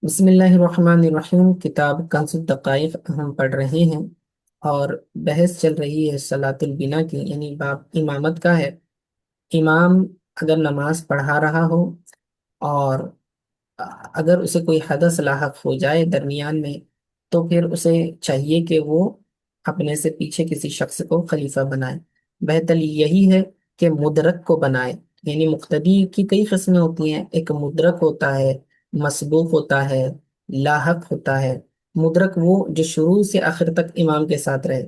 بسم اللہ الرحمن الرحیم۔ کتاب کنز الدقائق ہم پڑھ رہے ہیں اور بحث چل رہی ہے صلاۃ البنا کی، یعنی باب امامت کا ہے۔ امام اگر نماز پڑھا رہا ہو اور اگر اسے کوئی حدث لاحق ہو جائے درمیان میں، تو پھر اسے چاہیے کہ وہ اپنے سے پیچھے کسی شخص کو خلیفہ بنائے۔ بہتر یہی ہے کہ مدرک کو بنائے، یعنی مقتدی کی کئی قسمیں ہوتی ہیں، ایک مدرک ہوتا ہے، مسبوق ہوتا ہے، لاحق ہوتا ہے۔ مدرک وہ جو شروع سے آخر تک امام کے ساتھ رہے،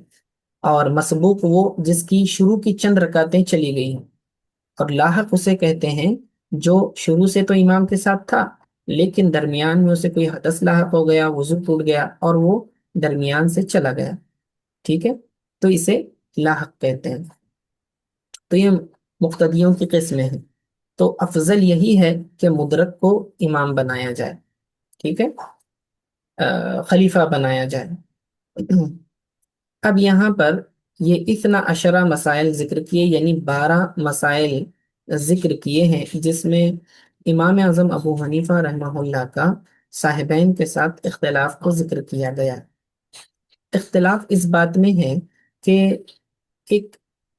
اور مسبوق وہ جس کی شروع کی چند رکعتیں چلی گئی ہیں، اور لاحق اسے کہتے ہیں جو شروع سے تو امام کے ساتھ تھا لیکن درمیان میں اسے کوئی حدث لاحق ہو گیا، وضو ٹوٹ گیا اور وہ درمیان سے چلا گیا، ٹھیک ہے، تو اسے لاحق کہتے ہیں۔ تو یہ مقتدیوں کی قسمیں ہیں، تو افضل یہی ہے کہ مدرک کو امام بنایا جائے، ٹھیک ہے، خلیفہ بنایا جائے۔ اب یہاں پر یہ اتنا عشرہ مسائل ذکر کیے، یعنی 12 مسائل ذکر کیے ہیں، جس میں امام اعظم ابو حنیفہ رحمہ اللہ کا صاحبین کے ساتھ اختلاف کو ذکر کیا گیا۔ اختلاف اس بات میں ہے کہ ایک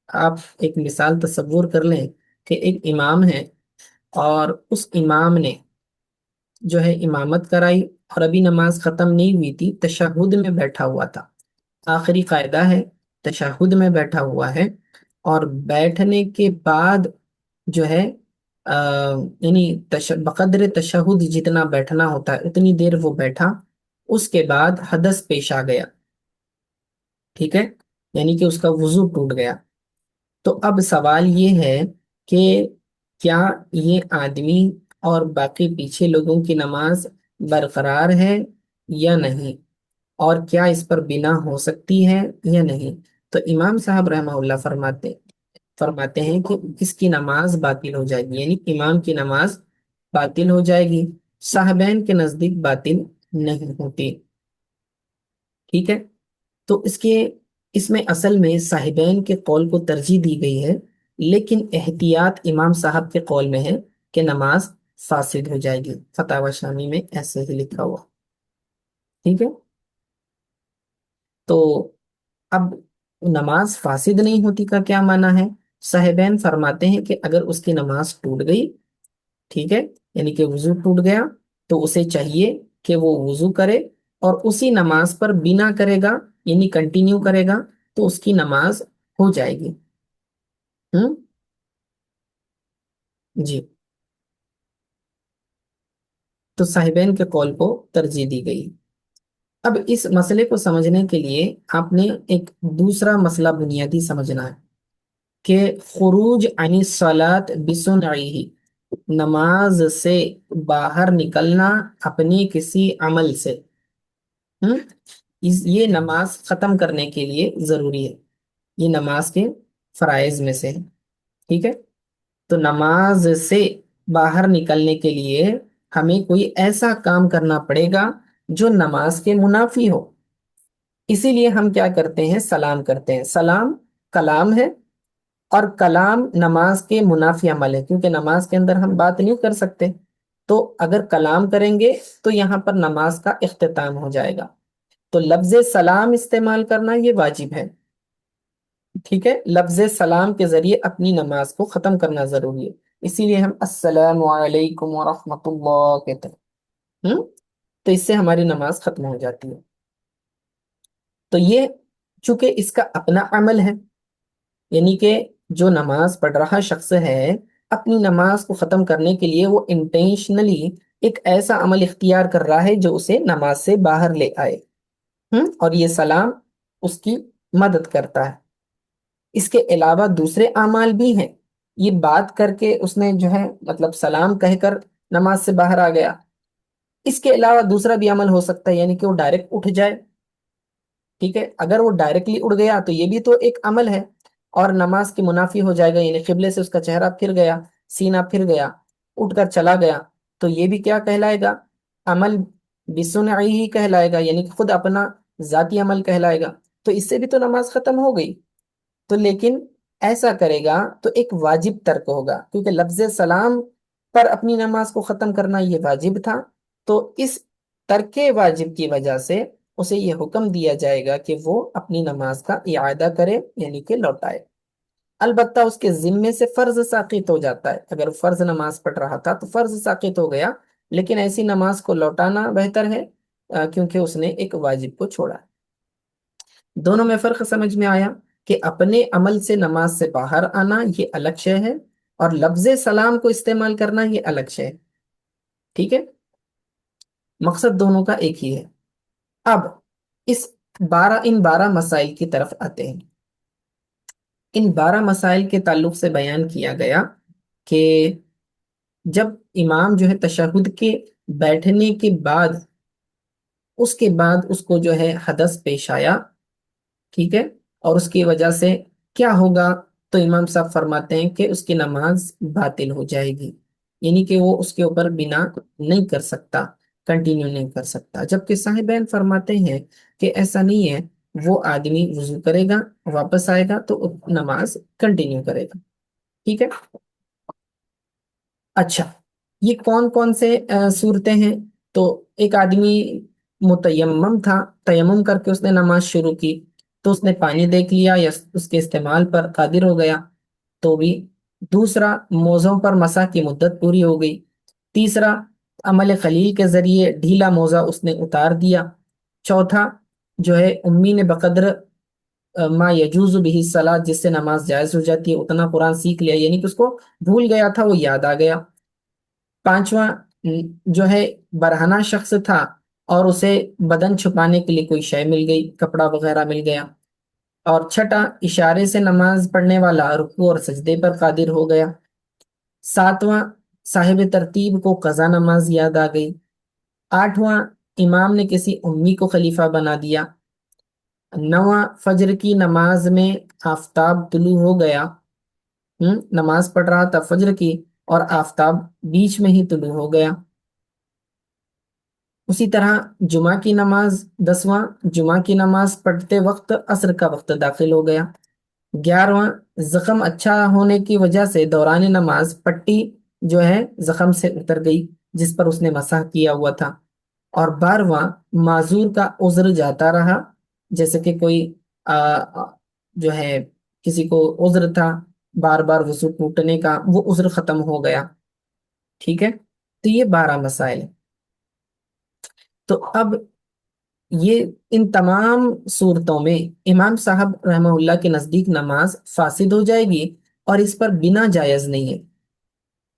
آپ ایک مثال تصور کر لیں کہ ایک امام ہے اور اس امام نے جو ہے امامت کرائی اور ابھی نماز ختم نہیں ہوئی تھی، تشہد میں بیٹھا ہوا تھا۔ آخری قاعدہ ہے، تشہد میں بیٹھا ہوا ہے، اور بیٹھنے کے بعد جو ہے یعنی بقدر تشہد جتنا بیٹھنا ہوتا ہے اتنی دیر وہ بیٹھا، اس کے بعد حدث پیش آ گیا، ٹھیک ہے، یعنی کہ اس کا وضو ٹوٹ گیا۔ تو اب سوال یہ ہے کہ کیا یہ آدمی اور باقی پیچھے لوگوں کی نماز برقرار ہے یا نہیں، اور کیا اس پر بنا ہو سکتی ہے یا نہیں؟ تو امام صاحب رحمہ اللہ فرماتے ہیں کہ اس کی نماز باطل ہو جائے گی، یعنی امام کی نماز باطل ہو جائے گی، صاحبین کے نزدیک باطل نہیں ہوتی، ٹھیک ہے۔ تو اس میں اصل میں صاحبین کے قول کو ترجیح دی گئی ہے، لیکن احتیاط امام صاحب کے قول میں ہے کہ نماز فاسد ہو جائے گی، فتاوی شامی میں ایسے ہی لکھا ہوا، ٹھیک ہے۔ تو اب نماز فاسد نہیں ہوتی کا کیا معنی ہے؟ صاحبین فرماتے ہیں کہ اگر اس کی نماز ٹوٹ گئی، ٹھیک ہے، یعنی کہ وضو ٹوٹ گیا، تو اسے چاہیے کہ وہ وضو کرے اور اسی نماز پر بنا کرے گا، یعنی کنٹینیو کرے گا، تو اس کی نماز ہو جائے گی۔ ہم جی، تو صاحبین کے قول کو ترجیح دی گئی۔ اب اس مسئلے کو سمجھنے کے لیے آپ نے ایک دوسرا مسئلہ بنیادی سمجھنا ہے کہ خروج عن الصلاۃ بصنعہ، نماز سے باہر نکلنا اپنے کسی عمل سے، ہم یہ نماز ختم کرنے کے لیے ضروری ہے، یہ نماز کے فرائض میں سے ہے، ٹھیک ہے۔ تو نماز سے باہر نکلنے کے لیے ہمیں کوئی ایسا کام کرنا پڑے گا جو نماز کے منافی ہو، اسی لیے ہم کیا کرتے ہیں؟ سلام کرتے ہیں۔ سلام کلام ہے، اور کلام نماز کے منافی عمل ہے، کیونکہ نماز کے اندر ہم بات نہیں کر سکتے، تو اگر کلام کریں گے تو یہاں پر نماز کا اختتام ہو جائے گا، تو لفظ سلام استعمال کرنا یہ واجب ہے، ٹھیک ہے، لفظ سلام کے ذریعے اپنی نماز کو ختم کرنا ضروری ہے، اسی لیے ہم السلام علیکم ورحمۃ اللہ کہتے ہیں، تو اس سے ہماری نماز ختم ہو جاتی ہے۔ تو یہ چونکہ اس کا اپنا عمل ہے، یعنی کہ جو نماز پڑھ رہا شخص ہے اپنی نماز کو ختم کرنے کے لیے وہ انٹینشنلی ایک ایسا عمل اختیار کر رہا ہے جو اسے نماز سے باہر لے آئے، اور یہ سلام اس کی مدد کرتا ہے۔ اس کے علاوہ دوسرے اعمال بھی ہیں، یہ بات کر کے اس نے جو ہے مطلب سلام کہہ کر نماز سے باہر آ گیا، اس کے علاوہ دوسرا بھی عمل ہو سکتا ہے، یعنی کہ وہ ڈائریکٹ اٹھ جائے، ٹھیک ہے، اگر وہ ڈائریکٹلی اڑ گیا تو یہ بھی تو ایک عمل ہے اور نماز کے منافی ہو جائے گا، یعنی قبلے سے اس کا چہرہ پھر گیا، سینہ پھر گیا، اٹھ کر چلا گیا، تو یہ بھی کیا کہلائے گا؟ عمل بسنعی ہی کہلائے گا، یعنی کہ خود اپنا ذاتی عمل کہلائے گا، تو اس سے بھی تو نماز ختم ہو گئی۔ تو لیکن ایسا کرے گا تو ایک واجب ترک ہوگا، کیونکہ لفظ سلام پر اپنی نماز کو ختم کرنا یہ واجب تھا، تو اس ترک واجب کی وجہ سے اسے یہ حکم دیا جائے گا کہ وہ اپنی نماز کا اعادہ کرے، یعنی کہ لوٹائے۔ البتہ اس کے ذمے سے فرض ساقط ہو جاتا ہے، اگر فرض نماز پڑھ رہا تھا تو فرض ساقط ہو گیا، لیکن ایسی نماز کو لوٹانا بہتر ہے کیونکہ اس نے ایک واجب کو چھوڑا۔ دونوں میں فرق سمجھ میں آیا کہ اپنے عمل سے نماز سے باہر آنا یہ الگ شے ہے، اور لفظ سلام کو استعمال کرنا یہ الگ شے ہے۔ ٹھیک ہے، مقصد دونوں کا ایک ہی ہے۔ اب اس ان 12 مسائل کی طرف آتے ہیں۔ ان 12 مسائل کے تعلق سے بیان کیا گیا کہ جب امام جو ہے تشہد کے بیٹھنے کے بعد، اس کے بعد اس کو جو ہے حدث پیش آیا، ٹھیک ہے، اور اس کی وجہ سے کیا ہوگا، تو امام صاحب فرماتے ہیں کہ اس کی نماز باطل ہو جائے گی، یعنی کہ وہ اس کے اوپر بنا نہیں کر سکتا، کنٹینیو نہیں کر سکتا۔ جبکہ صاحبین فرماتے ہیں کہ ایسا نہیں ہے، وہ آدمی وضو کرے گا، واپس آئے گا تو نماز کنٹینیو کرے گا۔ ٹھیک ہے، اچھا، یہ کون کون سے صورتیں ہیں؟ تو ایک آدمی متیمم تھا، تیمم کر کے اس نے نماز شروع کی، تو اس نے پانی دیکھ لیا یا اس کے استعمال پر قادر ہو گیا تو بھی۔ دوسرا، موزوں پر مسح کی مدت پوری ہو گئی۔ تیسرا، عمل خلیل کے ذریعے ڈھیلا موزہ اس نے اتار دیا۔ چوتھا، جو ہے امی نے بقدر ما یجوز به الصلاۃ، جس سے نماز جائز ہو جاتی ہے، اتنا قرآن سیکھ لیا، یعنی کہ اس کو بھول گیا تھا، وہ یاد آ گیا۔ پانچواں، جو ہے برہنہ شخص تھا اور اسے بدن چھپانے کے لیے کوئی شے مل گئی، کپڑا وغیرہ مل گیا۔ اور چھٹا، اشارے سے نماز پڑھنے والا رکوع اور سجدے پر قادر ہو گیا۔ ساتواں، صاحب ترتیب کو قضا نماز یاد آ گئی۔ آٹھواں، امام نے کسی امی کو خلیفہ بنا دیا۔ نواں، فجر کی نماز میں آفتاب طلوع ہو گیا، نماز پڑھ رہا تھا فجر کی اور آفتاب بیچ میں ہی طلوع ہو گیا۔ اسی طرح جمعہ کی نماز، 10واں، جمعہ کی نماز پڑھتے وقت عصر کا وقت داخل ہو گیا۔ 11واں، زخم اچھا ہونے کی وجہ سے دوران نماز پٹی جو ہے زخم سے اتر گئی جس پر اس نے مسح کیا ہوا تھا۔ اور 12واں، معذور کا عذر جاتا رہا، جیسے کہ کوئی جو ہے کسی کو عذر تھا بار بار وضو ٹوٹنے کا، وہ عذر ختم ہو گیا۔ ٹھیک ہے، تو یہ 12 مسائل ہیں۔ تو اب یہ ان تمام صورتوں میں امام صاحب رحمہ اللہ کے نزدیک نماز فاسد ہو جائے گی اور اس پر بنا جائز نہیں ہے۔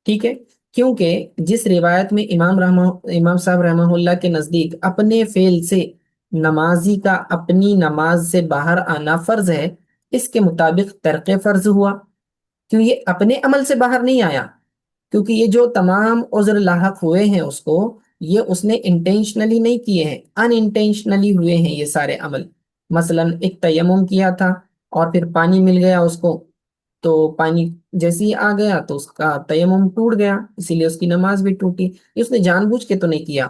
ٹھیک ہے، کیونکہ جس روایت میں امام صاحب رحمہ اللہ کے نزدیک اپنے فعل سے نمازی کا اپنی نماز سے باہر آنا فرض ہے، اس کے مطابق ترک فرض ہوا، کیوں یہ اپنے عمل سے باہر نہیں آیا، کیونکہ یہ جو تمام عذر لاحق ہوئے ہیں اس کو، یہ اس نے انٹینشنلی نہیں کیے ہیں، ان انٹینشنلی ہوئے ہیں یہ سارے عمل۔ مثلا ایک تیمم کیا تھا اور پھر پانی مل گیا اس کو، تو پانی جیسے ہی آ گیا تو اس کا تیمم ٹوٹ گیا، اسی لیے اس کی نماز بھی ٹوٹی۔ یہ اس نے جان بوجھ کے تو نہیں کیا،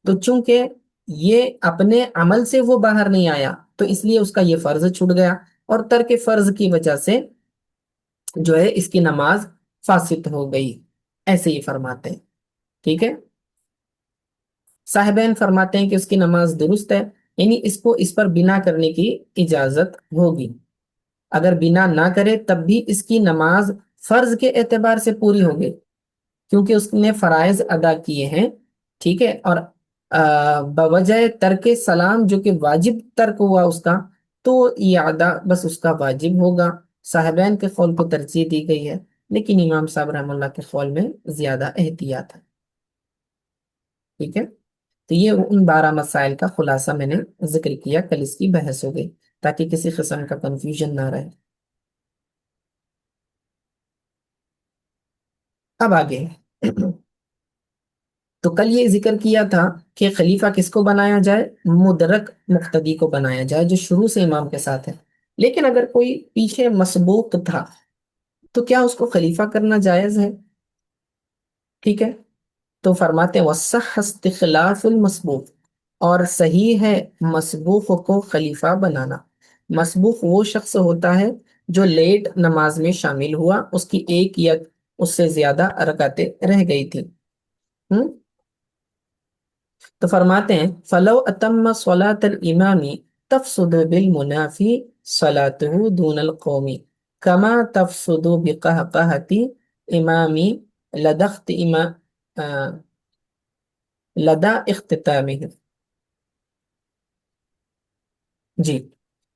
تو چونکہ یہ اپنے عمل سے وہ باہر نہیں آیا تو اس لیے اس کا یہ فرض چھوٹ گیا، اور ترک فرض کی وجہ سے جو ہے اس کی نماز فاسد ہو گئی، ایسے ہی فرماتے ہیں۔ ٹھیک ہے، صاحبین فرماتے ہیں کہ اس کی نماز درست ہے، یعنی اس کو اس پر بنا کرنے کی اجازت ہوگی، اگر بنا نہ کرے تب بھی اس کی نماز فرض کے اعتبار سے پوری ہوگی، کیونکہ اس نے فرائض ادا کیے ہیں۔ ٹھیک ہے، اور بوجہ ترک سلام جو کہ واجب ترک ہوا اس کا، تو اعادہ بس اس کا واجب ہوگا۔ صاحبین کے قول کو ترجیح دی گئی ہے، لیکن امام صاحب رحمہ اللہ کے قول میں زیادہ احتیاط ہے۔ ٹھیک ہے، تو یہ ان 12 مسائل کا خلاصہ میں نے ذکر کیا، کل اس کی بحث ہو گئی تاکہ کسی قسم کا کنفیوژن نہ رہے۔ اب آگے تو کل یہ ذکر کیا تھا کہ خلیفہ کس کو بنایا جائے، مدرک مقتدی کو بنایا جائے جو شروع سے امام کے ساتھ ہے، لیکن اگر کوئی پیچھے مسبوق تھا تو کیا اس کو خلیفہ کرنا جائز ہے؟ ٹھیک ہے، تو فرماتے ہیں وَصَحَّ اسْتِخْلَافُ الْمَسْبُوقِ، اور صحیح ہے مسبوق کو خلیفہ بنانا۔ مسبوق وہ شخص ہوتا ہے جو لیٹ نماز میں شامل ہوا، اس کی ایک یا اس سے زیادہ رکعتیں رہ گئی تھی، تو فرماتے ہیں فلو اتم صلاۃ الامامی تفسد بالمنافی صلاته دون القومی کما تفسد بقہقہتی امامی لدخت لدا اختتامہ. جی،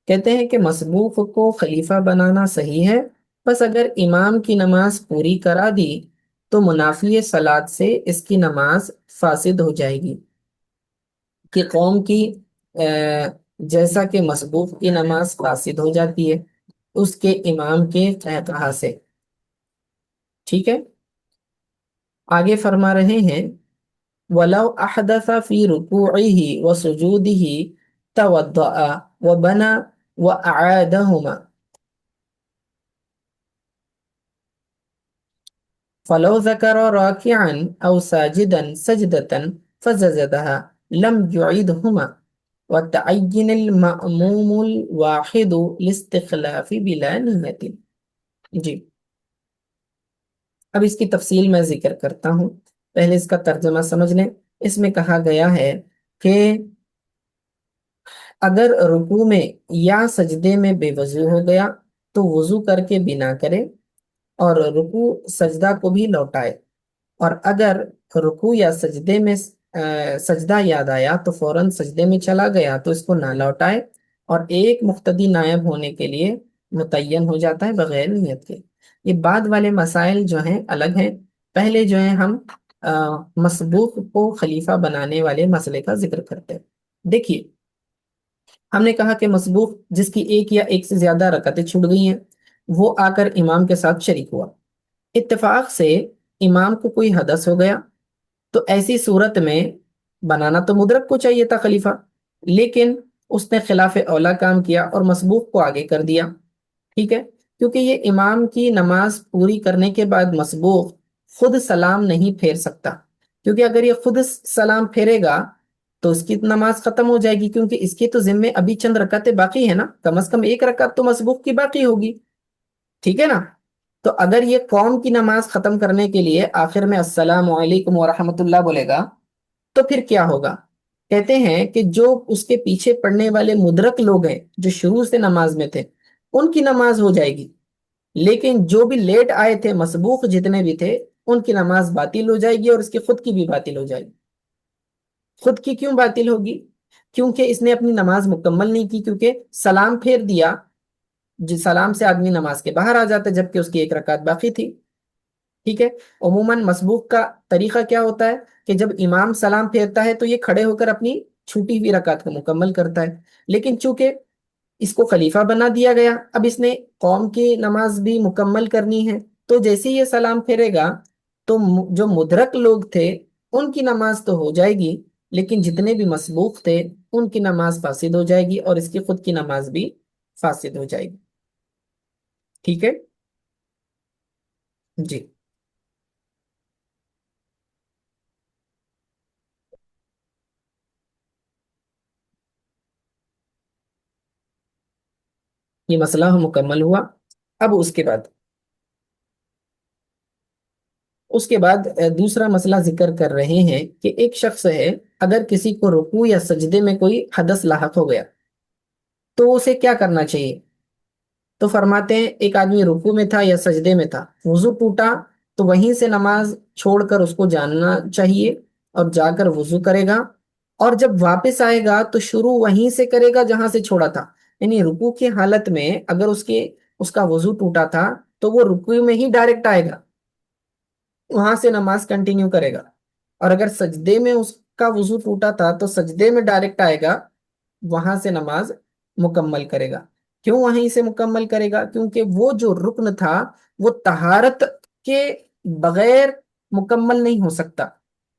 کہتے ہیں کہ مسبوق کو خلیفہ بنانا صحیح ہے، بس اگر امام کی نماز پوری کرا دی تو منافی صلاۃ سے اس کی نماز فاسد ہو جائے گی کہ قوم کی جیسا کہ مسبوق کی نماز فاسد ہو جاتی ہے اس کے امام کے قہقہا سے. ٹھیک ہے، آگے فرما رہے ہیں وَلَوْ أَحْدَثَ فِي رُكُوعِهِ وَسُجُودِهِ تَوَضَّأَ وَبَنَى وَأَعَادَهُمَا فَلَوْ ذَكَرَ رَاكِعًا أَوْ سَاجِدًا سَجْدَةً فَسَجَدَهَا لَمْ يُعِيدْهُمَا وَتَعَيَّنَ الْمَأْمُومُ الْوَاحِدُ لِاسْتِخْلَافِ بِلَا نِيَّةٍ. جی، اب اس کی تفصیل میں ذکر کرتا ہوں، پہلے اس کا ترجمہ سمجھ لیں. اس میں کہا گیا ہے کہ اگر رکوع میں یا سجدے میں بے وضو ہو گیا تو وضو کر کے بنا کرے اور رکوع سجدہ کو بھی لوٹائے، اور اگر رکوع یا سجدے میں سجدہ یاد آیا تو فوراً سجدے میں چلا گیا تو اس کو نہ لوٹائے، اور ایک مقتدی نائب ہونے کے لیے متعین ہو جاتا ہے بغیر نیت کے. یہ بعد والے مسائل جو ہیں الگ ہیں، پہلے جو ہیں ہم مسبوق کو خلیفہ بنانے والے مسئلے کا ذکر کرتے ہیں. دیکھیے، ہم نے کہا کہ مسبوق جس کی ایک یا ایک سے زیادہ رکعتیں چھوٹ گئی ہیں وہ آ کر امام کے ساتھ شریک ہوا. اتفاق سے امام کو کوئی حدث ہو گیا تو ایسی صورت میں بنانا تو مدرک کو چاہیے تھا خلیفہ، لیکن اس نے خلاف اولا کام کیا اور مسبوق کو آگے کر دیا. ٹھیک ہے، کیونکہ یہ امام کی نماز پوری کرنے کے بعد مسبوق خود سلام نہیں پھیر سکتا، کیونکہ اگر یہ خود سلام پھیرے گا تو اس کی نماز ختم ہو جائے گی، کیونکہ اس کے تو ذمے ابھی چند رکعتیں باقی ہیں نا، کم از کم ایک رکعت تو مسبوق کی باقی ہوگی. ٹھیک ہے نا، تو اگر یہ قوم کی نماز ختم کرنے کے لیے آخر میں السلام علیکم ورحمۃ اللہ بولے گا تو پھر کیا ہوگا؟ کہتے ہیں کہ جو اس کے پیچھے پڑھنے والے مدرک لوگ ہیں جو شروع سے نماز میں تھے ان کی نماز ہو جائے گی، لیکن جو بھی لیٹ آئے تھے مسبوق جتنے بھی تھے ان کی نماز باطل ہو جائے گی، اور اس کی خود کی بھی باطل ہو جائے گی. خود کی کیوں باطل ہوگی؟ کیونکہ اس نے اپنی نماز مکمل نہیں کی، کیونکہ سلام پھیر دیا. جس سلام سے آدمی نماز کے باہر آ جاتا ہے جبکہ اس کی ایک رکعت باقی تھی. ٹھیک ہے، عموماً مسبوق کا طریقہ کیا ہوتا ہے کہ جب امام سلام پھیرتا ہے تو یہ کھڑے ہو کر اپنی چھوٹی ہوئی رکعت کو مکمل کرتا ہے، لیکن چونکہ اس کو خلیفہ بنا دیا گیا، اب اس نے قوم کی نماز بھی مکمل کرنی ہے، تو جیسے یہ سلام پھیرے گا تو جو مدرک لوگ تھے ان کی نماز تو ہو جائے گی، لیکن جتنے بھی مسبوق تھے ان کی نماز فاسد ہو جائے گی، اور اس کی خود کی نماز بھی فاسد ہو جائے گی. ٹھیک ہے جی. یہ مسئلہ مکمل ہوا. اب اس کے بعد دوسرا مسئلہ ذکر کر رہے ہیں کہ ایک شخص ہے، اگر کسی کو رکوع یا سجدے میں کوئی حدث لاحق ہو گیا تو اسے کیا کرنا چاہیے؟ تو فرماتے ہیں ایک آدمی رکوع میں تھا یا سجدے میں تھا، وضو ٹوٹا تو وہیں سے نماز چھوڑ کر اس کو جاننا چاہیے اور جا کر وضو کرے گا، اور جب واپس آئے گا تو شروع وہیں سے کرے گا جہاں سے چھوڑا تھا. یعنی رکوع کی حالت میں اگر اس کا وضو ٹوٹا تھا تو وہ رکوع میں ہی ڈائریکٹ آئے گا، وہاں سے نماز کنٹینیو کرے گا. اور اگر سجدے میں اس کا وضو ٹوٹا تھا تو سجدے میں ڈائریکٹ آئے گا، وہاں سے نماز مکمل کرے گا. کیوں وہیں سے مکمل کرے گا؟ کیونکہ وہ جو رکن تھا وہ طہارت کے بغیر مکمل نہیں ہو سکتا.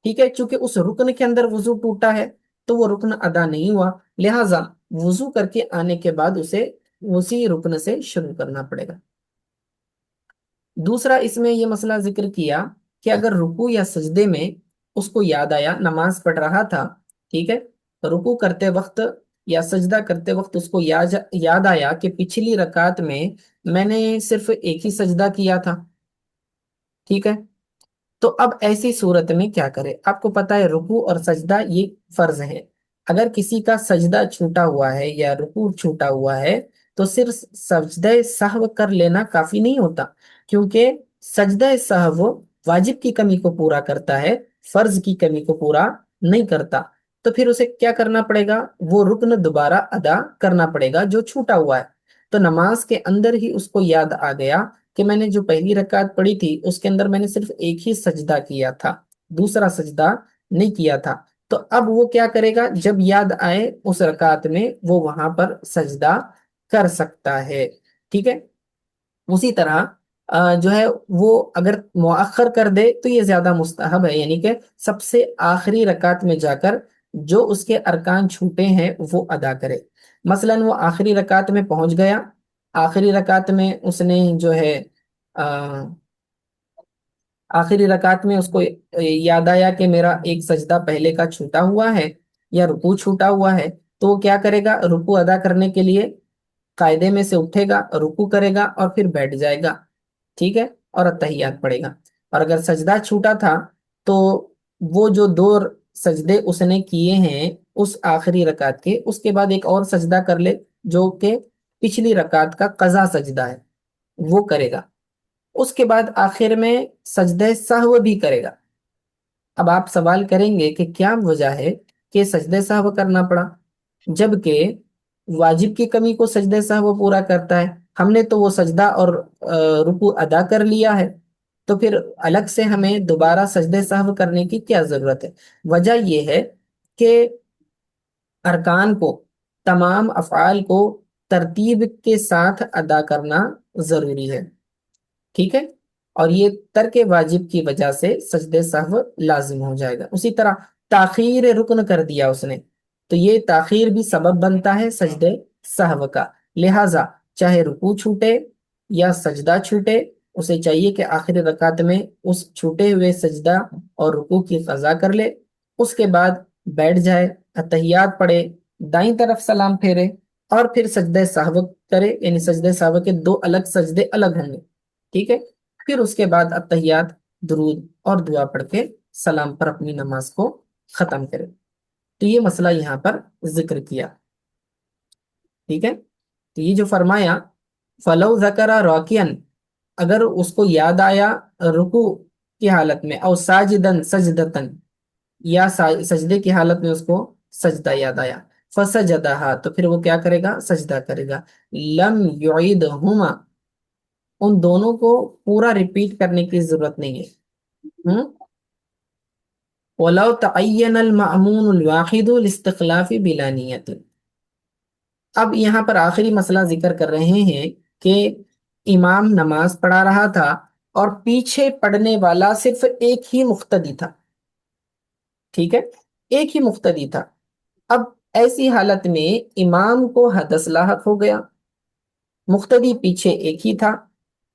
ٹھیک ہے، چونکہ اس رکن کے اندر وضو ٹوٹا ہے تو وہ رکن ادا نہیں ہوا، لہٰذا وضو کر کے آنے کے بعد اسے اسی رکن سے شروع کرنا پڑے گا. دوسرا اس میں یہ مسئلہ ذکر کیا کہ اگر رکوع یا سجدے میں اس کو یاد آیا، نماز پڑھ رہا تھا، ٹھیک ہے، رکوع کرتے وقت یا سجدہ کرتے وقت اس کو یاد آیا کہ پچھلی رکعت میں میں نے صرف ایک ہی سجدہ کیا تھا. ٹھیک ہے، تو اب ایسی صورت میں کیا کرے؟ آپ کو پتا ہے رکوع اور سجدہ یہ فرض ہے. اگر کسی کا سجدہ چھوٹا ہوا ہے یا رکوع چھوٹا ہوا ہے تو صرف سجدہ سہو کر لینا کافی نہیں ہوتا، کیونکہ سجدہ سہو واجب کی کمی کو پورا کرتا ہے، فرض کی کمی کو پورا نہیں کرتا. تو پھر اسے کیا کرنا پڑے گا؟ وہ رکن دوبارہ ادا کرنا پڑے گا جو چھوٹا ہوا ہے. تو نماز کے اندر ہی اس کو یاد آ گیا کہ میں نے جو پہلی رکعت پڑھی تھی اس کے اندر میں نے صرف ایک ہی سجدہ کیا تھا، دوسرا سجدہ نہیں کیا تھا. تو اب وہ کیا کرے گا؟ جب یاد آئے اس رکعت میں وہ وہاں پر سجدہ کر سکتا ہے. ٹھیک ہے. اسی طرح جو ہے وہ اگر مؤخر کر دے تو یہ زیادہ مستحب ہے، یعنی کہ سب سے آخری رکعت میں جا کر جو اس کے ارکان چھوٹے ہیں وہ ادا کرے. مثلا وہ آخری رکعت میں پہنچ گیا، آخری رکعت میں اس نے جو ہے آخری رکعت میں اس کو یاد آیا کہ میرا ایک سجدہ پہلے کا چھوٹا ہوا ہے یا رکوع چھوٹا ہوا ہے، تو وہ کیا کرے گا؟ رکوع ادا کرنے کے لیے قاعدے میں سے اٹھے گا، رکوع کرے گا اور پھر بیٹھ جائے گا. ٹھیک ہے. اور اتحیات پڑھے گا. اور اگر سجدہ چھوٹا تھا تو وہ جو دو سجدے اس نے کیے ہیں اس آخری رکعت کے، اس کے بعد ایک اور سجدہ کر لے جو کہ پچھلی رکعت کا قضا سجدہ ہے، وہ کرے گا. اس کے بعد آخر میں سجدہ سہو بھی کرے گا. اب آپ سوال کریں گے کہ کیا وجہ ہے کہ سجدہ سہو کرنا پڑا جبکہ واجب کی کمی کو سجدہ سہو پورا کرتا ہے؟ ہم نے تو وہ سجدہ اور رکوع ادا کر لیا ہے، تو پھر الگ سے ہمیں دوبارہ سجدہ سہو کرنے کی کیا ضرورت ہے؟ وجہ یہ ہے کہ ارکان کو، تمام افعال کو ترتیب کے ساتھ ادا کرنا ضروری ہے. ٹھیک ہے. اور یہ ترک واجب کی وجہ سے سجدہ سہو لازم ہو جائے گا. اسی طرح تاخیر رکن کر دیا اس نے تو یہ تاخیر بھی سبب بنتا ہے سجدہ سہو کا. لہٰذا چاہے رکوع چھوٹے یا سجدہ چھوٹے، اسے چاہیے کہ آخری رکعت میں اس چھوٹے ہوئے سجدہ اور رکوع کی قضا کر لے، اس کے بعد بیٹھ جائے، اتحیات پڑھے، دائیں طرف سلام پھیرے اور پھر سجدہ سہو کرے. یعنی سجدہ سہو کے دو الگ سجدے الگ ہوں گے. ٹھیک ہے. پھر اس کے بعد اتحیات، درود اور دعا پڑھ کے سلام پر اپنی نماز کو ختم کرے. تو یہ مسئلہ یہاں پر ذکر کیا. ٹھیک ہے. تو یہ جو فرمایا فلو ذکر راکین، اگر اس کو یاد آیا رکوع کی حالت میں، او ساجدن سجدتن، یا سجدے کی حالت میں اس کو سجدہ یاد آیا، فسجدہا، تو پھر وہ کیا کرے گا؟ سجدہ کرے گا. لم یعیدہما، ان دونوں کو پورا ریپیٹ کرنے کی ضرورت نہیں ہے. وَلَوْ تَعَيَّنَ الْمَأْمُونُ الْوَاحِدُ لِاسْتِخْلَافِ بِلَا نِيَّةٍ. اب یہاں پر آخری مسئلہ ذکر کر رہے ہیں کہ امام نماز پڑھا رہا تھا اور پیچھے پڑھنے والا صرف ایک ہی مقتدی تھا. ٹھیک ہے. ایک ہی مقتدی تھا. اب ایسی حالت میں امام کو حدث لاحق ہو گیا، مقتدی پیچھے ایک ہی تھا،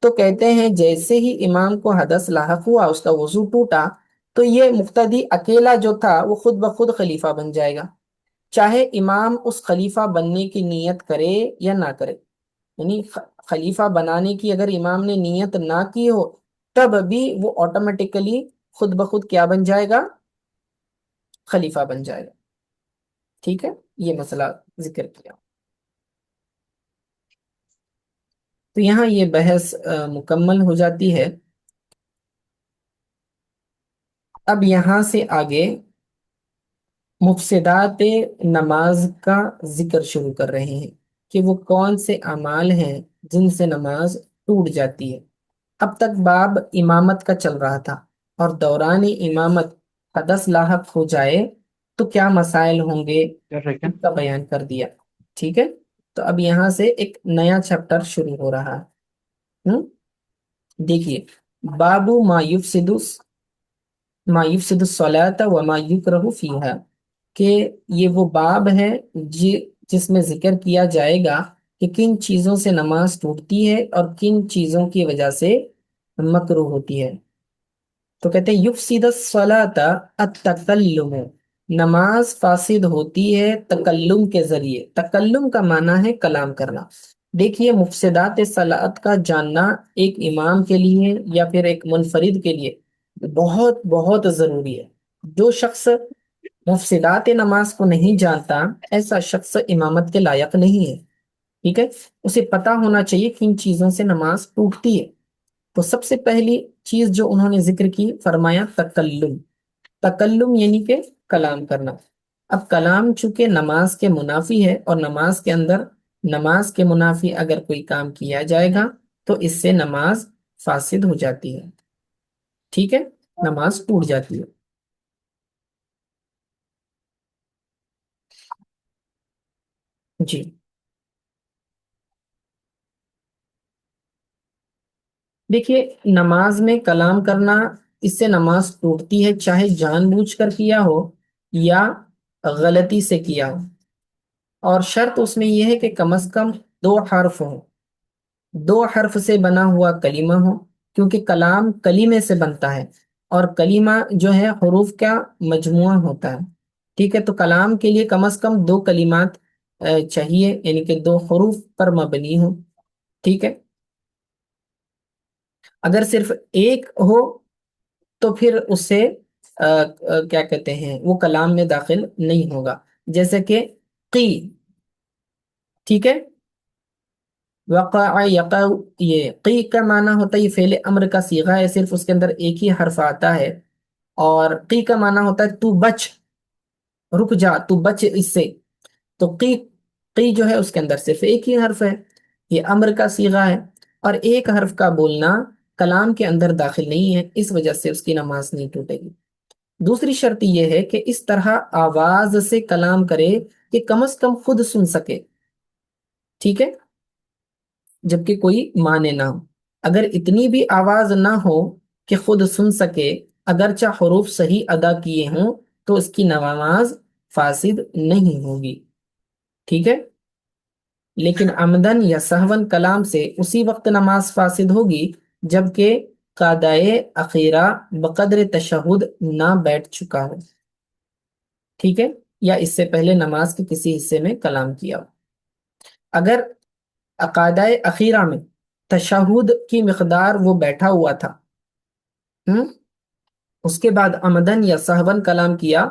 تو کہتے ہیں جیسے ہی امام کو حدث لاحق ہوا، اس کا وضو ٹوٹا، تو یہ مقتدی اکیلا جو تھا وہ خود بخود خلیفہ بن جائے گا، چاہے امام اس خلیفہ بننے کی نیت کرے یا نہ کرے. یعنی خلیفہ بنانے کی اگر امام نے نیت نہ کی ہو تب بھی وہ آٹومیٹیکلی خود بخود کیا بن جائے گا؟ خلیفہ بن جائے گا. ٹھیک ہے. یہ مسئلہ ذکر کیا. تو یہاں یہ بحث مکمل ہو جاتی ہے. اب یہاں سے آگے مفسدات نماز کا ذکر شروع کر رہے ہیں کہ وہ کون سے اعمال ہیں جن سے نماز ٹوٹ جاتی ہے. اب تک باب امامت کا چل رہا تھا، اور دوران امامت حدث لاحق ہو جائے تو کیا مسائل ہوں گے اس کا بیان کر دیا. ٹھیک ہے. تو اب یہاں سے ایک نیا چیپٹر شروع ہو رہا ہے. دیکھیے، باب ما یفسد الصلاۃ وما یکرہ فیہا، کہ یہ وہ باب ہے جس میں ذکر کیا جائے گا کہ کن چیزوں سے نماز ٹوٹتی ہے اور کن چیزوں کی وجہ سے مکروہ ہوتی ہے. تو کہتے ہیں یفسد الصلاۃ التکلم، نماز فاسد ہوتی ہے تکلم کے ذریعے. تکلم کا معنی ہے کلام کرنا. دیکھیے، مفسدات صلاۃ کا جاننا ایک امام کے لیے یا پھر ایک منفرد کے لیے بہت بہت ضروری ہے۔ جو شخص مفسدات نماز کو نہیں جانتا، ایسا شخص امامت کے لائق نہیں ہے، ٹھیک ہے؟ اسے پتا ہونا چاہیے کن چیزوں سے نماز ٹوٹتی ہے۔ تو سب سے پہلی چیز جو انہوں نے ذکر کی، فرمایا تکلم۔ تکلم یعنی کہ کلام کرنا۔ اب کلام چونکہ نماز کے منافی ہے، اور نماز کے اندر نماز کے منافی اگر کوئی کام کیا جائے گا تو اس سے نماز فاسد ہو جاتی ہے، ٹھیک ہے؟ نماز ٹوٹ جاتی ہے۔ جی دیکھیے، نماز میں کلام کرنا، اس سے نماز ٹوٹتی ہے، چاہے جان بوجھ کر کیا ہو یا غلطی سے کیا ہو۔ اور شرط اس میں یہ ہے کہ کم از کم دو حرف ہوں، دو حرف سے بنا ہوا کلمہ ہو، کیونکہ کلام کلمے سے بنتا ہے، اور کلمہ جو ہے حروف کا مجموعہ ہوتا ہے، ٹھیک ہے؟ تو کلام کے لیے کم از کم دو کلمات چاہیے، یعنی کہ دو حروف پر مبنی ہوں، ٹھیک ہے؟ اگر صرف ایک ہو تو پھر اس سے کیا کہتے ہیں، وہ کلام میں داخل نہیں ہوگا، جیسے کہ قی، ٹھیک ہے؟ وقع یقع، یہ قی کا معنی ہوتا ہے، یہ فعل امر کا صیغہ ہے، صرف اس کے اندر ایک ہی حرف آتا ہے۔ اور قی کا معنی ہوتا ہے تو بچ، رک جا، تو بچ اس سے۔ تو قی، قی جو ہے اس کے اندر صرف ایک ہی حرف ہے، یہ امر کا صیغہ ہے، اور ایک حرف کا بولنا کلام کے اندر داخل نہیں ہے، اس وجہ سے اس کی نماز نہیں ٹوٹے گی۔ دوسری شرط یہ ہے کہ اس طرح آواز سے کلام کرے کہ کم از کم خود سن سکے، ٹھیک ہے؟ جبکہ کوئی معنی نہ ہو۔ اگر اتنی بھی آواز نہ ہو کہ خود سن سکے، اگرچہ حروف صحیح ادا کیے ہوں، تو اس کی نماز فاسد نہیں ہوگی، ٹھیک ہے؟ لیکن عمدن یا سہون کلام سے اسی وقت نماز فاسد ہوگی جبکہ قادائے اخیرہ بقدر تشہد نہ بیٹھ چکا ہو، ٹھیک ہے؟ یا اس سے پہلے نماز کے کسی حصے میں کلام کیا ہو۔ اگر عقادۂ اخیرہ میں تشہد کی مقدار وہ بیٹھا ہوا تھا، ہم، اس کے بعد عمدن یا سہون کلام کیا،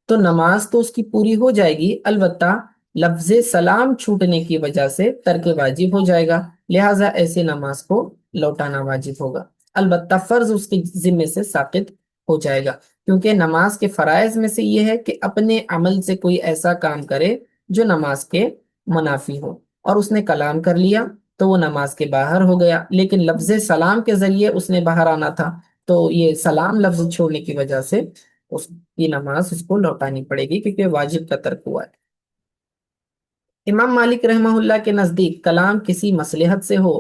تو نماز تو اس کی پوری ہو جائے گی، البتہ لفظ سلام چھوٹنے کی وجہ سے ترک واجب ہو جائے گا، لہٰذا ایسے نماز کو لوٹانا واجب ہوگا، البتہ فرض اس کے ذمے سے ساقط ہو جائے گا، کیونکہ نماز کے فرائض میں سے یہ ہے کہ اپنے عمل سے کوئی ایسا کام کرے جو نماز کے منافی ہو، اور اس نے کلام کر لیا تو وہ نماز کے باہر ہو گیا، لیکن لفظ سلام کے ذریعے اس نے باہر آنا تھا، تو یہ سلام لفظ چھوڑنے کی وجہ سے اس کی نماز اس کو لوٹانی پڑے گی، کیونکہ واجب کا ترک ہوا ہے۔ امام مالک رحمہ اللہ کے نزدیک کلام کسی مصلحت سے ہو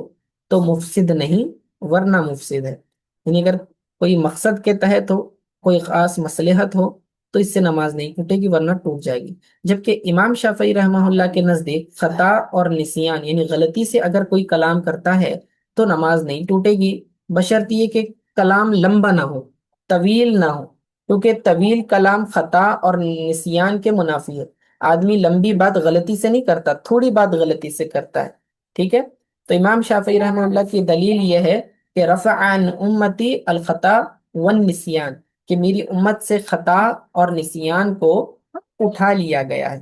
تو مفسد نہیں، ورنہ مفسد ہے، یعنی اگر کوئی مقصد کے تحت ہو، کوئی خاص مصلحت ہو، تو اس سے نماز نہیں ٹوٹے گی، ورنہ ٹوٹ جائے گی۔ جبکہ امام شافعی رحمہ اللہ کے نزدیک خطا اور نسیان، یعنی غلطی سے اگر کوئی کلام کرتا ہے تو نماز نہیں ٹوٹے گی، بشرط یہ کہ کلام لمبا نہ ہو، طویل نہ ہو، کیونکہ طویل کلام خطا اور نسیان کے منافی ہے۔ آدمی لمبی بات غلطی سے نہیں کرتا، تھوڑی بات غلطی سے کرتا ہے، ٹھیک ہے؟ تو امام شافعی رحمہ اللہ کی دلیل یہ ہے کہ رفع عن امتی الخطا والنسیان، کہ میری امت سے خطا اور نسیان کو اٹھا لیا گیا ہے۔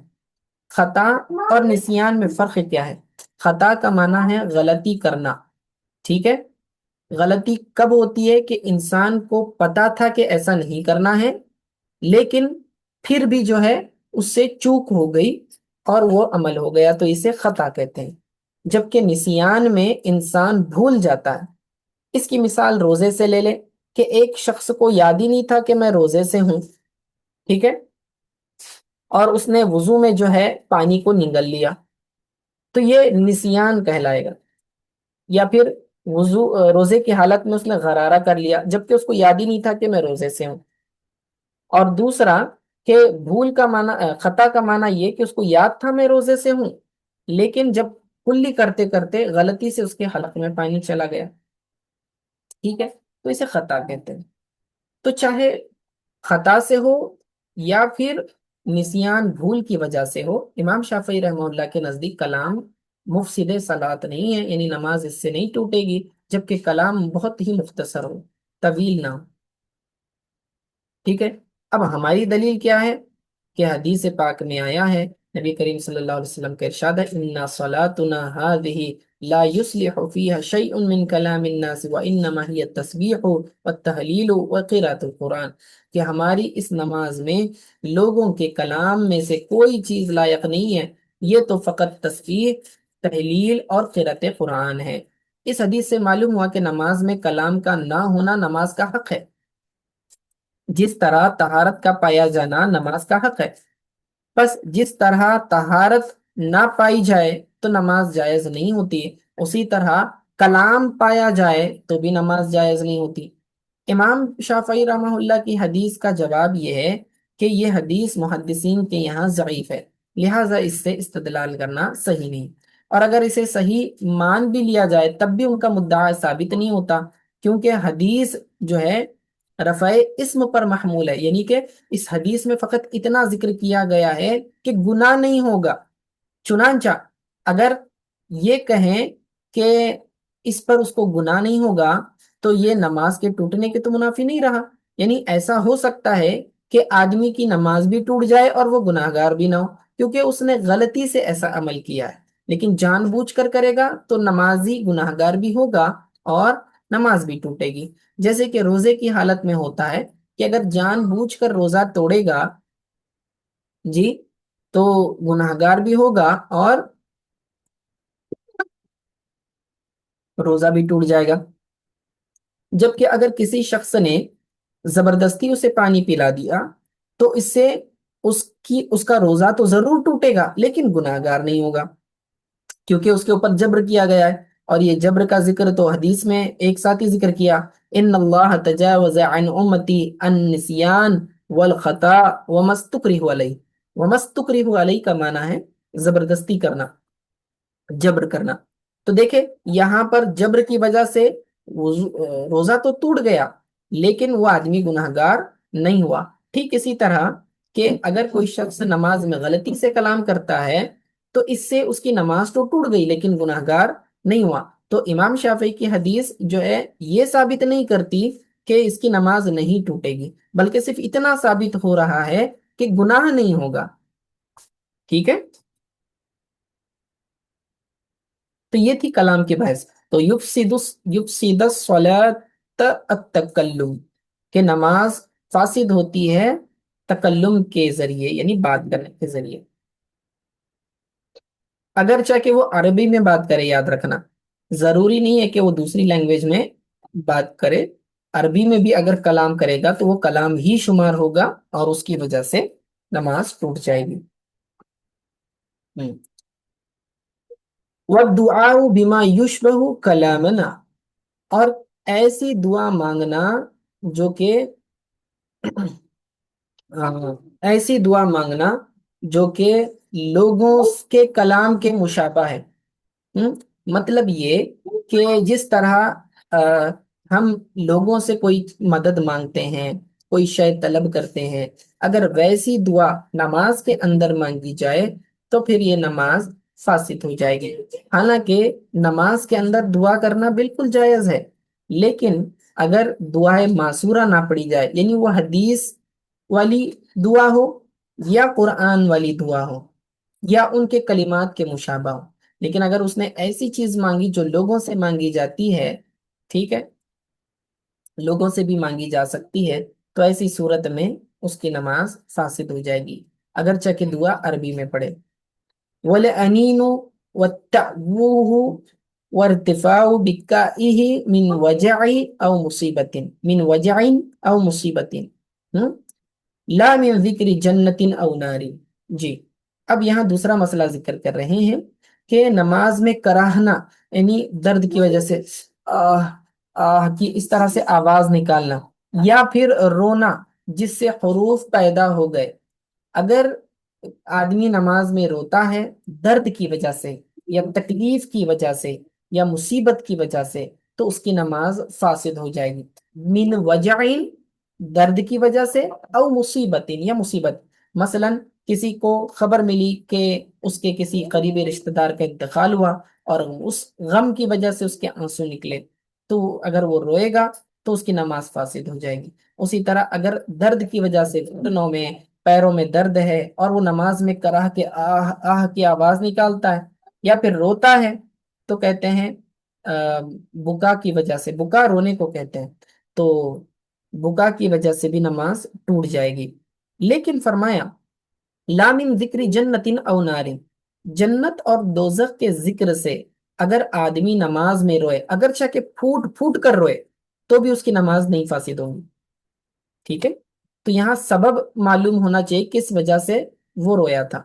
خطا اور نسیان میں فرق کیا ہے؟ خطا کا معنی ہے غلطی کرنا، ٹھیک ہے؟ غلطی کب ہوتی ہے کہ انسان کو پتا تھا کہ ایسا نہیں کرنا ہے، لیکن پھر بھی جو ہے اس سے چوک ہو گئی اور وہ عمل ہو گیا، تو اسے خطا کہتے ہیں۔ جبکہ نسیان میں انسان بھول جاتا ہے۔ اس کی مثال روزے سے لے لے، کہ ایک شخص کو یاد ہی نہیں تھا کہ میں روزے سے ہوں، ٹھیک ہے؟ اور اس نے وضو میں جو ہے پانی کو نگل لیا، تو یہ نسیان کہلائے گا۔ یا پھر روزے کی حالت میں اس نے غرارہ کر لیا جبکہ اس کو یاد ہی نہیں تھا کہ میں روزے سے ہوں۔ اور دوسرا کہ بھول کا معنی، خطا کا معنی یہ کہ اس کو یاد تھا میں روزے سے ہوں، لیکن جب کلی کرتے کرتے غلطی سے اس کے حلق میں پانی چلا گیا، ٹھیک ہے؟ تو اسے خطا کہتے ہیں۔ تو چاہے خطا سے ہو یا پھر نسیان بھول کی وجہ سے ہو، امام شافعی رحمہ اللہ کے نزدیک کلام مفسد صلاۃ نہیں ہے، یعنی نماز اس سے نہیں ٹوٹے گی، جبکہ کلام بہت ہی مختصر ہو، طویل نہ ہو۔ ٹھیک ہے، اب ہماری دلیل کیا ہے کہ حدیث پاک میں آیا ہے، نبی کریم صلی اللہ علیہ وسلم کا ارشاد ہے ان صلاتنا هذه لا يصلح فيها شيء من كلام الناس وانما هي التسبيح والتهليل وقراءة القرآن، کہ ہماری اس نماز میں لوگوں کے کلام میں سے کوئی چیز لائق نہیں ہے، یہ تو فقط تسبیح، تحلیل اور قرأت قرآن ہے۔ اس حدیث سے معلوم ہوا کہ نماز میں کلام کا نہ ہونا نماز کا حق ہے، جس طرح طہارت کا پایا جانا نماز کا حق ہے۔ بس جس طرح طہارت نہ پائی جائے تو نماز جائز نہیں ہوتی، اسی طرح کلام پایا جائے تو بھی نماز جائز نہیں ہوتی۔ امام شافعی رحمہ اللہ کی حدیث کا جواب یہ ہے کہ یہ حدیث محدثین کے یہاں ضعیف ہے، لہٰذا اس سے استدلال کرنا صحیح نہیں، اور اگر اسے صحیح مان بھی لیا جائے تب بھی ان کا مدعا ثابت نہیں ہوتا، کیونکہ حدیث جو ہے رفع اسم پر محمول ہے، یعنی کہ اس حدیث میں فقط اتنا ذکر کیا گیا ہے کہ گناہ نہیں ہوگا۔ چنانچہ اگر یہ کہیں کہ اس پر اس کو گناہ نہیں ہوگا تو یہ نماز کے ٹوٹنے کے تو منافی نہیں رہا، یعنی ایسا ہو سکتا ہے کہ آدمی کی نماز بھی ٹوٹ جائے اور وہ گناہ گار بھی نہ ہو، کیونکہ اس نے غلطی سے ایسا عمل کیا ہے، لیکن جان بوجھ کر کرے گا تو نمازی گناہ گار بھی ہوگا اور نماز بھی ٹوٹے گی۔ جیسے کہ روزے کی حالت میں ہوتا ہے کہ اگر جان بوجھ کر روزہ توڑے گا جی تو گناہ گار بھی ہوگا اور روزہ بھی ٹوٹ جائے گا، جبکہ اگر کسی شخص نے زبردستی اسے پانی پلا دیا تو اس سے اس کا روزہ تو ضرور ٹوٹے گا لیکن گناہ گار نہیں ہوگا، کیونکہ اس کے اوپر جبر کیا گیا ہے، اور یہ جبر کا ذکر تو حدیث میں ایک ساتھ ہی ذکر کیا، ان اللہ تجاوز عن امتی النسیان والخطا وما استکرہ علیہ۔ وما استکرہ علیہ کا معنی ہے زبردستی کرنا، جبر کرنا۔ تو دیکھیں یہاں پر جبر کی وجہ سے روزہ تو ٹوٹ گیا لیکن وہ آدمی گناہ گار نہیں ہوا۔ ٹھیک اسی طرح کہ اگر کوئی شخص نماز میں غلطی سے کلام کرتا ہے تو اس سے اس کی نماز تو ٹوٹ گئی لیکن گناہ گار نہیں ہوا۔ تو امام شافعی کی حدیث جو ہے یہ ثابت نہیں کرتی کہ اس کی نماز نہیں ٹوٹے گی، بلکہ صرف اتنا ثابت ہو رہا ہے کہ گناہ نہیں ہوگا۔ ٹھیک ہے، تو یہ تھی کلام کی بحث۔ تو یفسد الصلاۃ التکلم، کہ نماز فاسد ہوتی ہے تکلم کے ذریعے، یعنی بات کرنے کے ذریعے، اگرچہ کہ وہ عربی میں بات کرے، یاد رکھنا ضروری نہیں ہے کہ وہ دوسری لینگویج میں بات کرے، عربی میں بھی اگر کلام کرے گا تو وہ کلام ہی شمار ہوگا اور اس کی وجہ سے نماز ٹوٹ جائے گی۔ وَالدُّعَاءُ بِمَا يُشْبَهُ كَلَامَنَا، اور ایسی دعا مانگنا جو کہ ایسی دعا مانگنا جو کہ لوگوں کے کلام کے مشابہ ہے۔ مطلب یہ کہ جس طرح ہم لوگوں سے کوئی مدد مانگتے ہیں، کوئی شے طلب کرتے ہیں، اگر ویسی دعا نماز کے اندر مانگی جائے تو پھر یہ نماز فاسد ہو جائے گی۔ حالانکہ نماز کے اندر دعا کرنا بالکل جائز ہے، لیکن اگر دعائے معصورہ نہ پڑھی جائے، یعنی وہ حدیث والی دعا ہو یا قرآن والی دعا ہو یا ان کے کلمات کے مشابہ ہو، لیکن اگر اس نے ایسی چیز مانگی جو لوگوں سے مانگی جاتی ہے، ٹھیک ہے، لوگوں سے بھی مانگی جا سکتی ہے، تو ایسی صورت میں اس کی نماز فاسد ہو جائے گی اگرچہ کہ دعا عربی میں پڑھے۔ وَلَأَنِينُ وَالتَّعْوُوهُ وَارْتِفَاعُ بِكَائِهِ مِنْ وَجَعِ أَوْ مُصِيبَةٍ مِنْ وَجَعٍ أَوْ مُصِيبَةٍ لا من ذکر جنت او ناری۔ جی اب یہاں دوسرا مسئلہ ذکر کر رہے ہیں کہ نماز میں کراہنا، یعنی درد کی وجہ سے آہ آہ کی اس طرح سے آواز نکالنا، یا پھر رونا جس سے حروف پیدا ہو گئے، اگر آدمی نماز میں روتا ہے درد کی وجہ سے یا تکلیف کی وجہ سے یا مصیبت کی وجہ سے تو اس کی نماز فاسد ہو جائے گی۔ من وجعین، درد کی وجہ سے، او مصیبت یا مصیبت، مثلا کسی کو خبر ملی کہ اس کے کسی قریبی رشتہ دار کا انتقال ہوا اور اس غم کی وجہ سے اس کے آنسو نکلے، تو اگر وہ روئے گا تو اس کی نماز فاسد ہو جائے گی۔ اسی طرح اگر درد کی وجہ سے گھٹنوں میں پیروں میں درد ہے اور وہ نماز میں کراہ کے آہ آہ کی آواز نکالتا ہے یا پھر روتا ہے تو کہتے ہیں بکا کی وجہ سے، بکا رونے کو کہتے ہیں، تو بکا کی وجہ سے بھی نماز ٹوٹ جائے گی۔ لیکن فرمایا لا من ذکر جنت او نار، جنت اور دوزخ کے ذکر سے اگر آدمی نماز میں روئے، اگرچہ کہ پھوٹ پھوٹ کر روئے، تو بھی اس کی نماز نہیں فاسد ہوگی۔ ٹھیک ہے، تو یہاں سبب معلوم ہونا چاہیے کس وجہ سے وہ رویا تھا۔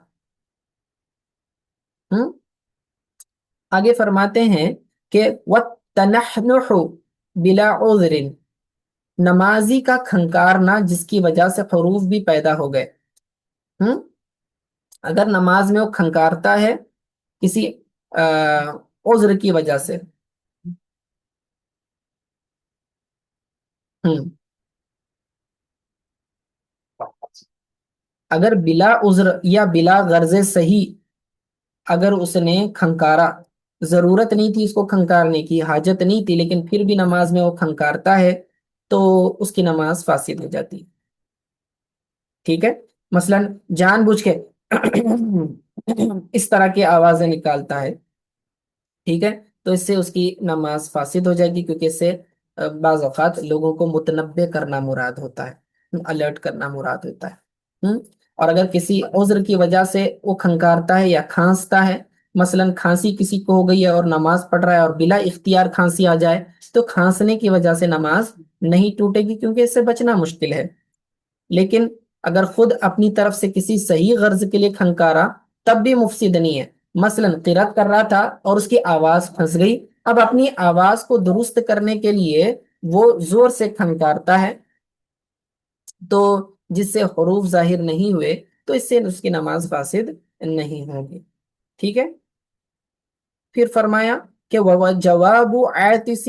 ہم آگے فرماتے ہیں کہ وَالتَّنَحْنُحُ بِلَا عُذْرٍ، نمازی کا کھنکارنا جس کی وجہ سے حروف بھی پیدا ہو گئے۔ ہم اگر نماز میں وہ کھنکارتا ہے کسی عذر کی وجہ سے، ہم اگر بلا عذر یا بلا غرض صحیح اگر اس نے کھنکارا، ضرورت نہیں تھی اس کو کھنکارنے کی، حاجت نہیں تھی، لیکن پھر بھی نماز میں وہ کھنکارتا ہے تو اس کی نماز فاسد ہو جاتی ہے۔ ٹھیک ہے، مثلا جان بوجھ کے اس طرح کی آوازیں نکالتا ہے، ٹھیک ہے، تو اس سے اس کی نماز فاسد ہو جائے گی، کیونکہ اس سے بعض اوقات لوگوں کو متنبع کرنا مراد ہوتا ہے، الرٹ کرنا مراد ہوتا ہے۔ اور اگر کسی عذر کی وجہ سے وہ کھنکارتا ہے یا کھانستا ہے، مثلا کھانسی کسی کو ہو گئی ہے اور نماز پڑھ رہا ہے اور بلا اختیار کھانسی آ جائے، تو کھانسنے کی وجہ سے نماز نہیں ٹوٹے گی، کیونکہ اس سے بچنا مشکل ہے۔ لیکن اگر خود اپنی طرف سے کسی صحیح غرض کے لیے کھنکارا تب بھی مفسد نہیں ہے، مثلا قرات کر رہا تھا اور اس کی آواز پھنس گئی، اب اپنی آواز کو درست کرنے کے لیے وہ زور سے کھنکارتا ہے، تو جس سے حروف ظاہر نہیں ہوئے، تو اس سے اس کی نماز فاسد نہیں ہوگی۔ ٹھیک ہے، پھر فرمایا کہ جواب عاطس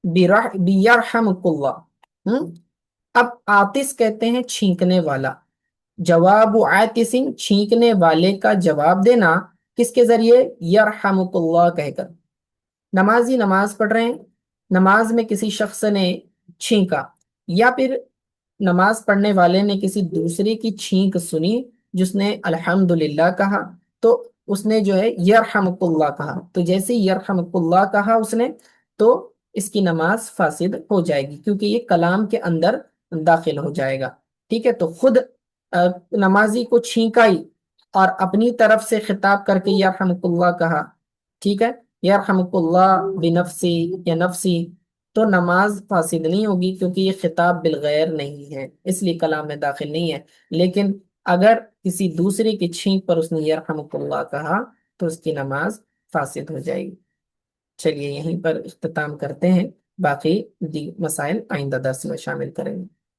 بیرحمک اللہ۔ اب عاطس کہتے ہیں چھینکنے والا، جواب عاطس چھینکنے والے کا جواب دینا کس کے ذریعے؟ یرحمک اللہ کہہ کر۔ نمازی نماز پڑھ رہے ہیں، نماز میں کسی شخص نے چھینکا، یا پھر نماز پڑھنے والے نے کسی دوسرے کی چھینک سنی جس نے الحمدللہ کہا، تو اس نے جو ہے یرحمک اللہ کہا، تو جیسے یرحمک اللہ کہا اس نے، تو اس کی نماز فاسد ہو جائے گی، کیونکہ یہ کلام کے اندر داخل ہو جائے گا۔ ٹھیک ہے، تو خود نمازی کو چھینکائی اور اپنی طرف سے خطاب کر کے یرحمک اللہ کہا، ٹھیک ہے، یرحمک اللہ بنفسی یا نفسی، تو نماز فاسد نہیں ہوگی، کیونکہ یہ خطاب بالغیر نہیں ہے، اس لیے کلام میں داخل نہیں ہے۔ لیکن اگر کسی دوسرے کی چھینک پر اس نے یرحمک اللہ کہا تو اس کی نماز فاسد ہو جائے گی۔ چلیے یہیں پر اختتام کرتے ہیں، باقی مسائل آئندہ درس میں شامل کریں گے۔